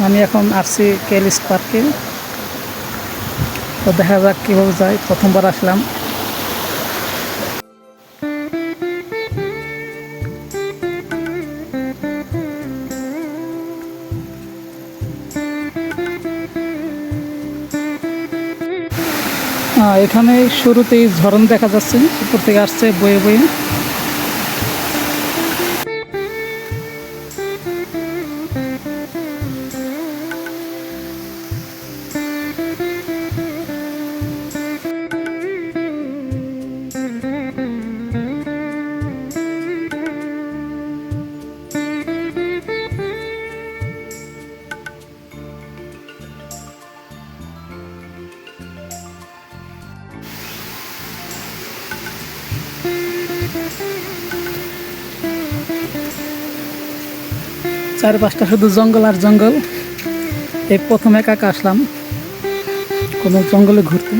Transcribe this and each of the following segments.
আমি এখন আসছি কেলিস পার্কে। তো দেখা যাক কীভাবে যায়, প্রথমবার আসলাম। এখানে শুরুতেই ঝরনা দেখা যাচ্ছে, উপর থেকে আসছে বয়ে বয়ে। চারপাশটা শুধু জঙ্গল আর জঙ্গল। এই প্রথম একা একা আসলাম কোনো জঙ্গলে ঘুরতে,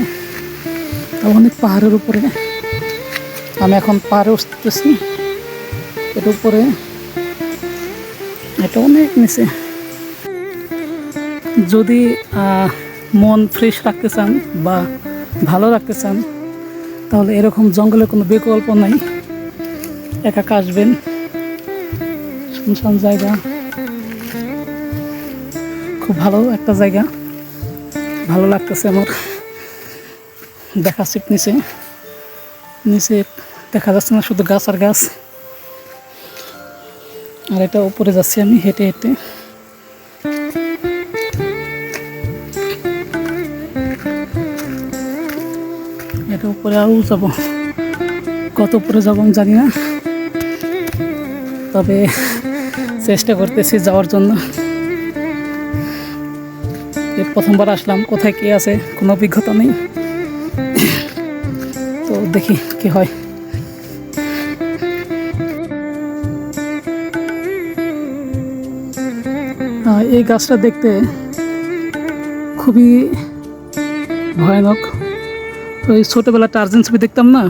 অনেক পাহাড়ের উপরে। আমি এখন পাহাড়ে উঠতেছি, এর উপরে এটা অনেক নিচে। যদি মন ফ্রেশ রাখতে চান বা ভালো রাখতে চান, তাহলে এরকম জঙ্গলের কোনো বিকল্প নাই। একা একা আসবেন, শুনশান জায়গা, খুব ভালো একটা জায়গা, ভালো লাগতেছে আমার। দেখাচ্ছি নিচে নিচে দেখা যাচ্ছে না, শুধু গাছ আর গাছ। আর এটা উপরে যাচ্ছি আমি হেঁটে হেঁটে। এটা উপরে আরও যাব, কত উপরে যাব আমি জানি না, তবে চেষ্টা করতেছি যাওয়ার জন্য। প্রথমবার আসলাম, কোথায় কি আছে কোনো অভিজ্ঞতা নেই, তো দেখি কি হয়। এই গাছটা দেখতে খুবই ভয়ানক। ওই ছোটোবেলা টার্জান ছবি দেখতাম না,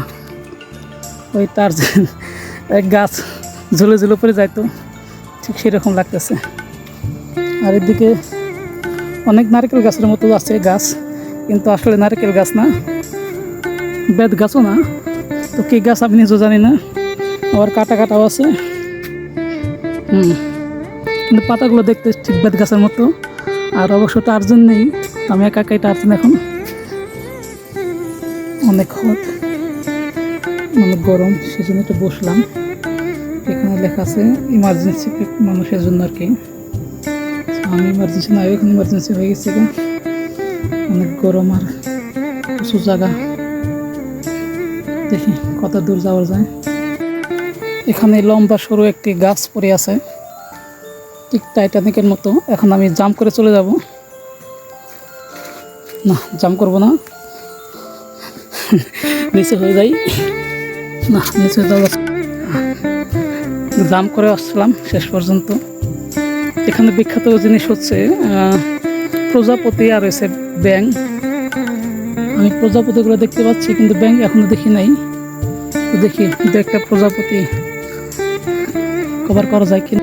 ওই টার্জান এক গাছ ঝুলে ঝুলে পড়ে যাইতো, ঠিক সেরকম লাগতেছে। আর এদিকে অনেক নারকেল গাছের মতো আছে গাছ, কিন্তু আসলে নারকেল গাছ না, বেত গাছও না। তো কী গাছ আমি নিজেও জানি না, আবার কাটা কাটাও আছে। কিন্তু পাতাগুলো দেখতে ঠিক বেত গাছের মতো। আর অবশ্য টার্জান নেই, আমি একা একাই টার্জান। এখন অনেক হট, অনেক গরম, সেজন্য একটু বসলাম। এখানে লেখা আছে ইমার্জেন্সি মানুষের জন্য আর কি। আমি ইমার্জেন্সি না, এখন ইমার্জেন্সি হয়ে গেছে। অনেক গরম আর প্রচুর জায়গা, দেখি কত দূর যাওয়া যায়। এখানে লম্বা সরু একটি গাছ পড়ে আছে, ঠিক টাইটানিকের মতো। এখন আমি জাম্প করে চলে যাব, না জাম্প করবো না, নিচে হয়ে যাই, না নিচে যাওয়া। জাম্প করে আসলাম শেষ পর্যন্ত। এখানে বিখ্যাত জিনিস হচ্ছে প্রজাপতি আর হয়েছে ব্যাঙ। আমি প্রজাপতিগুলো দেখতে পাচ্ছি, কিন্তু ব্যাঙ এখনো দেখি নাই। তো দেখি দু একটা প্রজাপতি কভার করা যায় কিনা।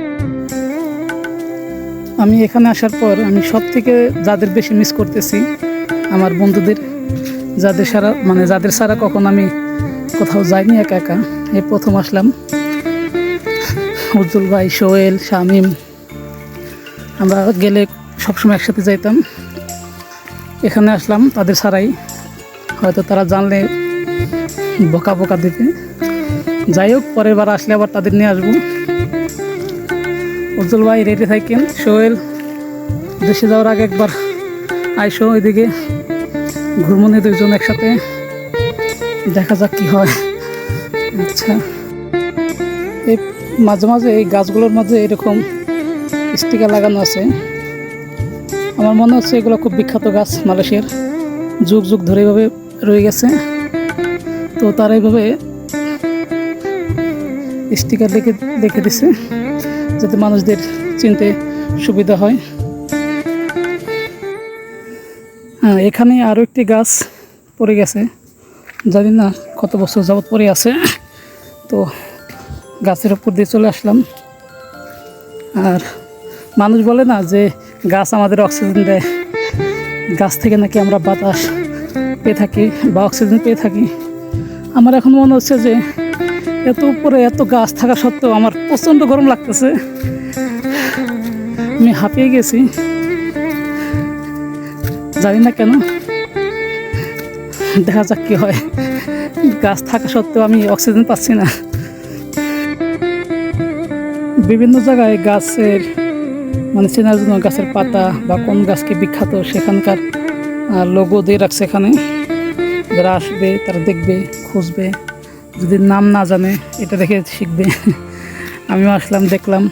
আমি এখানে আসার পর আমি সব থেকে যাদের বেশি মিস করতেছি আমার বন্ধুদের, যাদের ছাড়া কখন আমি কোথাও যাইনি একা একা। এই প্রথম আসলাম। উজ্জ্বল ভাই, সোহেল, শামীম, আমরা গেলে সবসময় একসাথে যাইতাম। এখানে আসলাম তাদের ছাড়াই, হয়তো তারা জানলে বকা বকা দেবে। যাই হোক, পরের বার আসলে আবার তাদের নিয়ে আসবো। উজ্জ্বল ভাই রেডি থাকেন। সোহেল, দেশে যাওয়ার আগে একবার আইসো ওইদিকে, ঘুরমনে দুইজন একসাথে, দেখা যাক কি হয়। আচ্ছা, এই মাঝে মাঝে এই গাছগুলোর মাঝে এরকম স্টিকার লাগানো আছে। আমার মনে হচ্ছে এগুলো খুব বিখ্যাত গাছ মালয়েশিয়ার, যুগ যুগ ধরে এভাবে রয়ে গেছে। তো তারা এইভাবে স্টিকার লিখে দিছে যাতে মানুষদের চিনতে সুবিধা হয়। হ্যাঁ, এখানে আরও একটি গাছ পড়ে গেছে, জানি না কত বছর যাবত পড়ে আছে। তো গাছের উপর দিয়ে চলে আসলাম। আর মানুষ বলে না যে গাছ আমাদের অক্সিজেন দেয়, গাছ থেকে নাকি আমরা বাতাস পেয়ে থাকি বা অক্সিজেন পেয়ে থাকি। আমার এখন মনে হচ্ছে যে এত উপরে এত গাছ থাকা সত্ত্বেও আমার প্রচণ্ড গরম লাগতেছে, আমি হাঁপিয়ে গেছি, জানি না কেন। দেখা যাক কি হয়, গাছ থাকা সত্ত্বেও আমি অক্সিজেন পাচ্ছি না। বিভিন্ন জায়গায় গাছের মানে চেনার জন্য গাছের পাতা বা কোন গাছকে বিখ্যাত সেখানকার লোগো দিয়ে রাখছে এখানে, যারা আসবে তারা দেখবে, খুঁজবে, যদি নাম না জানে এটা দেখে শিখবে। আমিও আসলাম, দেখলাম,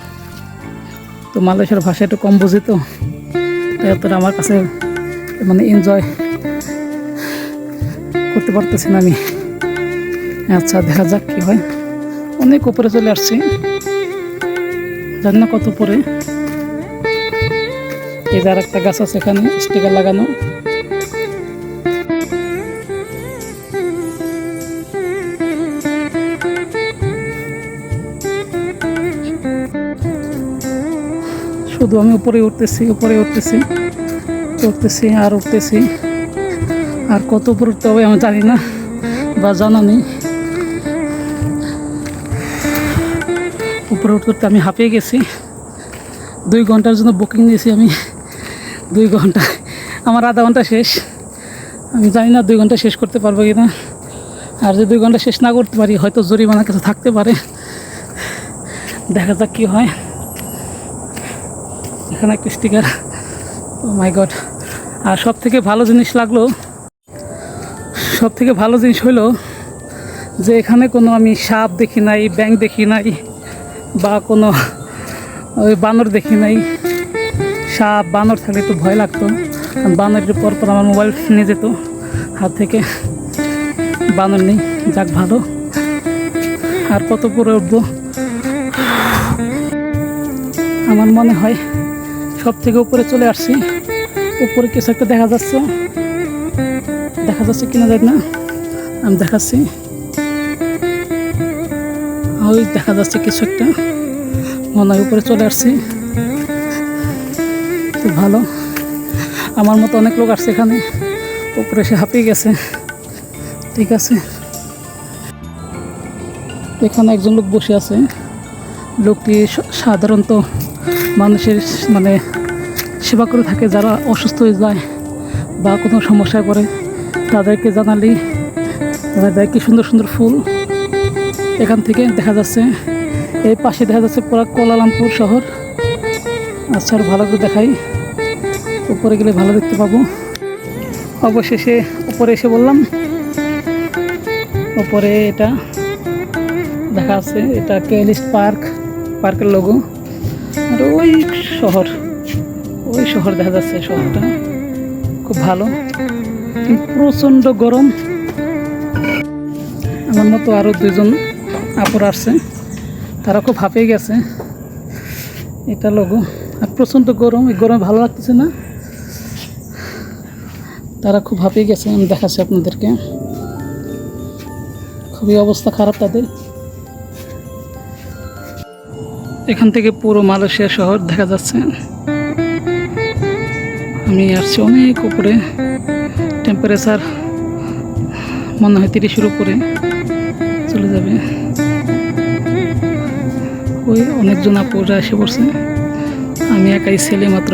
তো মালয়েশিয়ার ভাষা একটু কম বুঝি, তো এতটা আমার কাছে মানে এনজয় করতে পারতেছি না আমি। আচ্ছা, দেখা যাক কি হয়। অনেক উপরে চলে আসছি, জানি না কত উপরে। এই যে আর একটা গাছ আছে এখানে স্টিকার লাগানো, শুধু আমি উপরে উঠতেছি আর উঠতেছি, আর কত উপরে উঠতে হবে আমি জানি না বা জানা নেই। উপরে উঠতে আমি হাঁপিয়ে গেছি। 2 ঘন্টার জন্য বুকিং নিয়েছি আমি, 2 ঘন্টা, আমার আধা ঘন্টা শেষ। আমি জানি না 2 ঘন্টা শেষ করতে পারবো কি না। আর যদি 2 ঘন্টা শেষ না করতে পারি হয়তো জরিমানা কিছু থাকতে পারে, দেখা যাক কি হয়। এখানে একটা স্টিকার, ও মাই গড। আর সব থেকে ভালো জিনিস হলো যে এখানে কোনো আমি সাপ দেখি নাই, ব্যাঙ দেখি নাই, বা কোনো ওই বানর দেখি নাই। সাপ বানর থাকলে একটু ভয় লাগতো, কারণ বানরের পর আমার মোবাইল নিয়ে যেত হাত থেকে। বানর নেই, যাক ভালো। আর কত উপরে উঠবো, আমার মনে হয় সব থেকে উপরে চলে আসছি। উপরে কিছু একটা দেখা যাচ্ছে কিনা জানি না, আমি দেখাচ্ছি। ওই দেখা যাচ্ছে কিছু একটা, মনে হয় উপরে চলে আসছি। খুব ভালো, আমার মতো অনেক লোক আসছে এখানে, উপরে এসে হাঁপিয়ে গেছে। ঠিক আছে, এখানে একজন লোক বসে আছে। লোকটি সাধারণত মানুষের মানে সেবা করে থাকে, যারা অসুস্থ হয়ে যায় বা কোনো সমস্যায় পড়ে তাদেরকে জানালেই তারা দেয়। কি সুন্দর সুন্দর ফুল এখান থেকে দেখা যাচ্ছে। এই পাশে দেখা যাচ্ছে পুরো কুয়ালালামপুর শহর। আচ্ছা, আর ভালো করে দেখাই, উপরে গেলে ভালো দেখতে পাবো। অবশেষে উপরে এসে বললাম, উপরে এটা দেখা আছে, এটা কেলিস্ট পার্কের লোগো। আর ওই শহর দেখা যাচ্ছে, শহরটা খুব ভালো, কিন্তু প্রচণ্ড গরম। আমার মতো আরও 2 জন আপুর আসছে, তারা খুব হাঁপিয়ে গেছে। এটা লোগো, আর প্রচণ্ড গরম, এই গরমে ভালো লাগতেছে না, তারা খুব হাঁপিয়ে গেছে। আমি দেখাচ্ছি আপনাদেরকে, খুবই অবস্থা খারাপ তাদের। এখান থেকে পুরো মালয়েশিয়া শহর দেখা যাচ্ছে। আমি আসছি অনেক উপরে, টেম্পারেচার মনে হয় 30-এর উপরে চলে যাবে। ওই অনেকজন আপুরা এসে পড়ছে, আমি একাই ছেলে মাত্র।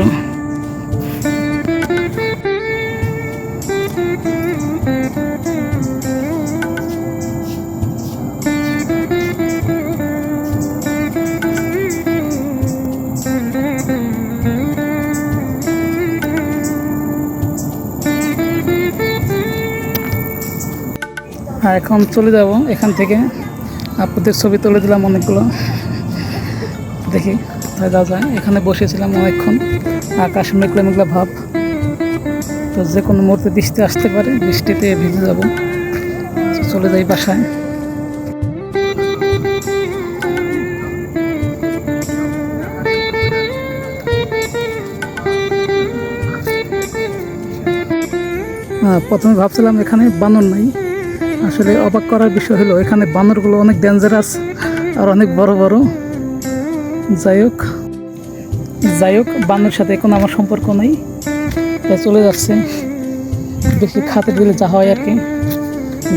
এখন চলে যাব এখান থেকে। আপনাদের ছবি তুলে দিলাম অনেকগুলো, দেখি কোথায় যাওয়া যায়। এখানে বসেছিলাম অনেকক্ষণ, আকাশ মেঘলা মেঘলা ভাব, তো যে কোনো মুহূর্তে বৃষ্টি আসতে পারে, বৃষ্টিতে ভিজে যাব। চলে যাই বাসায়। প্রথমে ভাবছিলাম এখানে বানর নাই, আসলে অবাক করার বিষয় হলো এখানে বানরগুলো অনেক ডেঞ্জারাস আর অনেক বড় বড়। যাই হোক, যাই হোক, বান্দর সাথে কোনো আমার সম্পর্ক নেই, তাই চলে যাচ্ছে। বেশি খাতে দিলে যা হয় আর কি,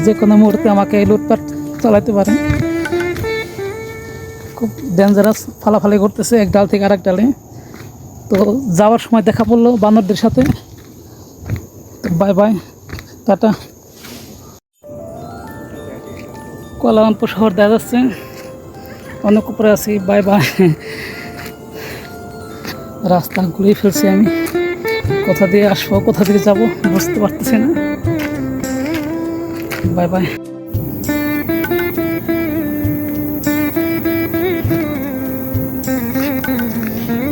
যে কোনো মুহূর্তে আমাকে লুটপাট চালাতে পারে। খুব ডেঞ্জারাস, ফালাফালি করতেছে এক ডাল থেকে আরেক ডালে। তো যাওয়ার সময় দেখা পড়লো বানরদের সাথে। তো বাই বাই, টাটা। কুয়ালালামপুর শহর দেখা যাচ্ছে, অনেক উপরে আছি। Bye bye. রাস্তা ঘুরিয়ে ফেলছি আমি, কোথা দিয়ে আসবো কোথা দিয়ে যাবো বুঝতে পারতেছি না। Bye bye.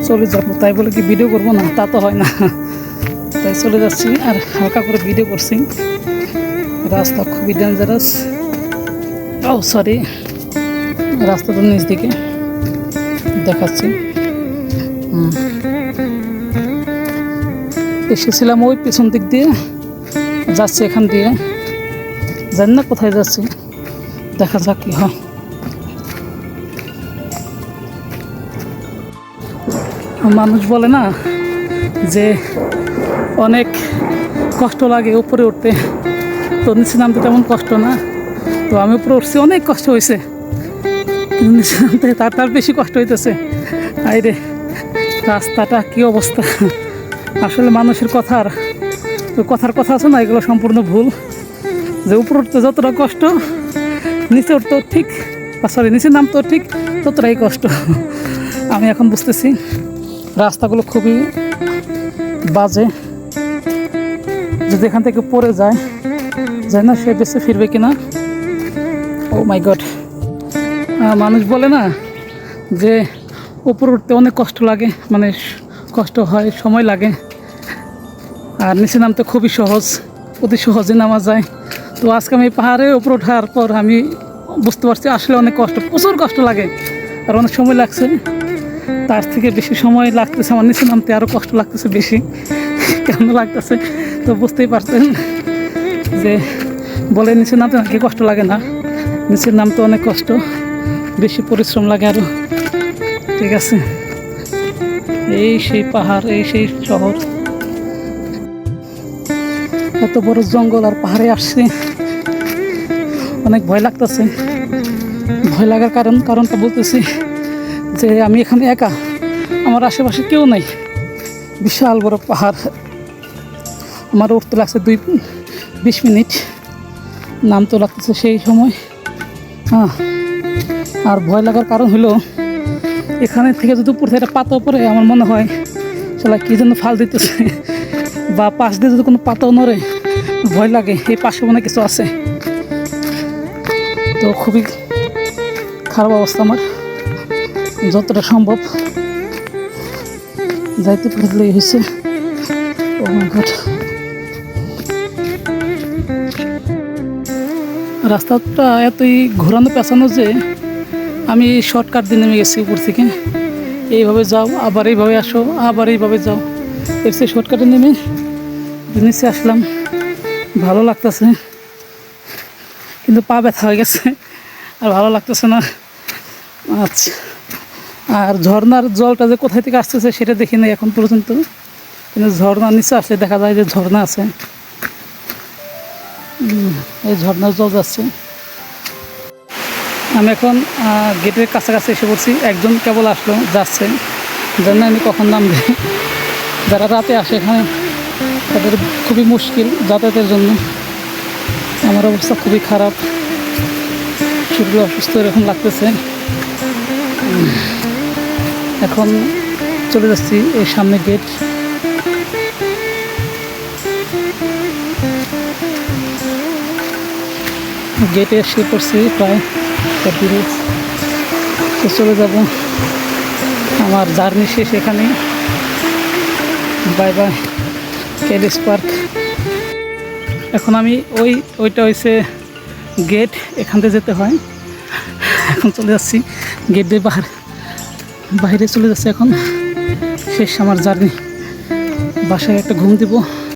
চলে যাবো, তাই বলে কি ভিডিও করবো না? তা তো হয় না, তাই চলে যাচ্ছি। আর হালকা করে ভিডিও করছি। রাস্তা খুবই ডেঞ্জারাস। ও সরি, রাস্তা তো নিচ দিকে দেখাচ্ছি। এসেছিলাম ওই পেছন দিক দিয়ে, যাচ্ছি এখান দিয়ে, জানি না কোথায় যাচ্ছি, দেখা যাক কি হয়। মানুষ বলে না যে অনেক কষ্ট লাগে উপরে উঠতে, তো নিচে নামতে তেমন কষ্ট না। তো আমি উপরে উঠছি, অনেক কষ্ট হয়েছে, কিন্তু নিচে নামতে তার বেশি কষ্ট হইতেছে। আইরে রাস্তাটা কি অবস্থা! আসলে মানুষের কথার কথা আছে না, এগুলো সম্পূর্ণ ভুল। যে উপরে উঠতে যতটা কষ্ট, নিচে উঠতেও ঠিক, সরি নিচে নামতেও ঠিক ততটাই কষ্ট। আমি এখন বুঝতেছি রাস্তাগুলো খুবই বাজে। যদি এখান থেকে পড়ে যায়, জানি না সে বেঁচে ফিরবে কিনা। ও মাই গড! মানুষ বলে না যে উপরে উঠতে অনেক কষ্ট লাগে, মানে কষ্ট হয়, সময় লাগে, আর নিচে নামতে খুবই সহজ, অতি সহজে নামা যায়। তো আজকে আমি পাহাড়ে উপরে ওঠার পর আমি বুঝতে পারছি আসলে অনেক কষ্ট, প্রচুর কষ্ট লাগে, আর অনেক সময় লাগছে। তার থেকে বেশি সময় লাগতেছে আমার নিচে নামতে, আরও কষ্ট লাগতেছে বেশি। কেন লাগতেছে তো বুঝতেই পারছেন, যে বলে নিচে নামতে নাকি কষ্ট লাগে না, নিচের নামতে অনেক কষ্ট, বেশি পরিশ্রম লাগে আরও। ঠিক আছে, এই সেই পাহাড়, এই সেই শহর, এত বড় জঙ্গল আর পাহাড়ে আসছে, অনেক ভয় লাগতেছে। ভয় লাগার কারণটা বলতেছি যে আমি এখানে একা, আমার আশেপাশে কেউ নাই, বিশাল বড় পাহাড়। আমার উঠতে লাগছে 20 মিনিট, নামতে লাগতেছে সেই সময়। হ্যাঁ, আর ভয় লাগার কারণ হলো এখানে থেকে যদি উপর থেকে একটা পাতাও পড়ে, আমার মনে হয় সেটা কী জন্য ফাল দিতেছে, বা পাশ দিয়ে যদি কোনো পাতাও নড়ে, ভয় লাগে এই পাশে মনে কিছু আছে। তো খুবই খারাপ অবস্থা আমার, যতটা সম্ভব যাইতে পারলেই হয়েছে। ও মাই গড! রাস্তাটা এতই ঘোরানো পেঁচানো যে আমি শর্টকাট দিয়ে নেমে গেছি উপর থেকে। এইভাবে যাও, আবার এইভাবে আসো, আবার এইভাবে যাও, এর চেয়ে শর্টকাটে নেমে নিচে আসলাম। ভালো লাগতেছে, কিন্তু পা ব্যথা হয়ে গেছে, আর ভালো লাগতেছে না। আচ্ছা, আর ঝর্নার জলটা যে কোথায় থেকে আসতেছে সেটা দেখি নাই এখন পর্যন্ত, কিন্তু ঝর্নার নিচে আসলে দেখা যায় যে ঝর্ণা আছে। এই ঝর্নার জল যাচ্ছে। আমি এখন গেটের কাছাকাছি এসে পড়ছি, একজন কেবল আসলো, যাচ্ছে, জানি না আমি কখন নামবে। যারা রাতে আসে এখানে তাদের খুবই মুশকিল যাতায়াতের জন্য। আমার অবস্থা খুবই খারাপ, শরীর অসুস্থ এরকম লাগতেছে। এখন চলে যাচ্ছি এই সামনে গেট। গেটে এসে পড়ছি প্রায় দূরে, তো চলে যাব। আমার জার্নি শেষ এখানে। Bye bye কেলিস park. এখন আমি ওইটা হয়েছে গেট, এখান থেকে যেতে হয়। এখন চলে যাচ্ছি গেট দিয়ে বাইরে চলে যাচ্ছে। এখন শেষ আমার জার্নি, বাসায় একটা ঘুম দিব।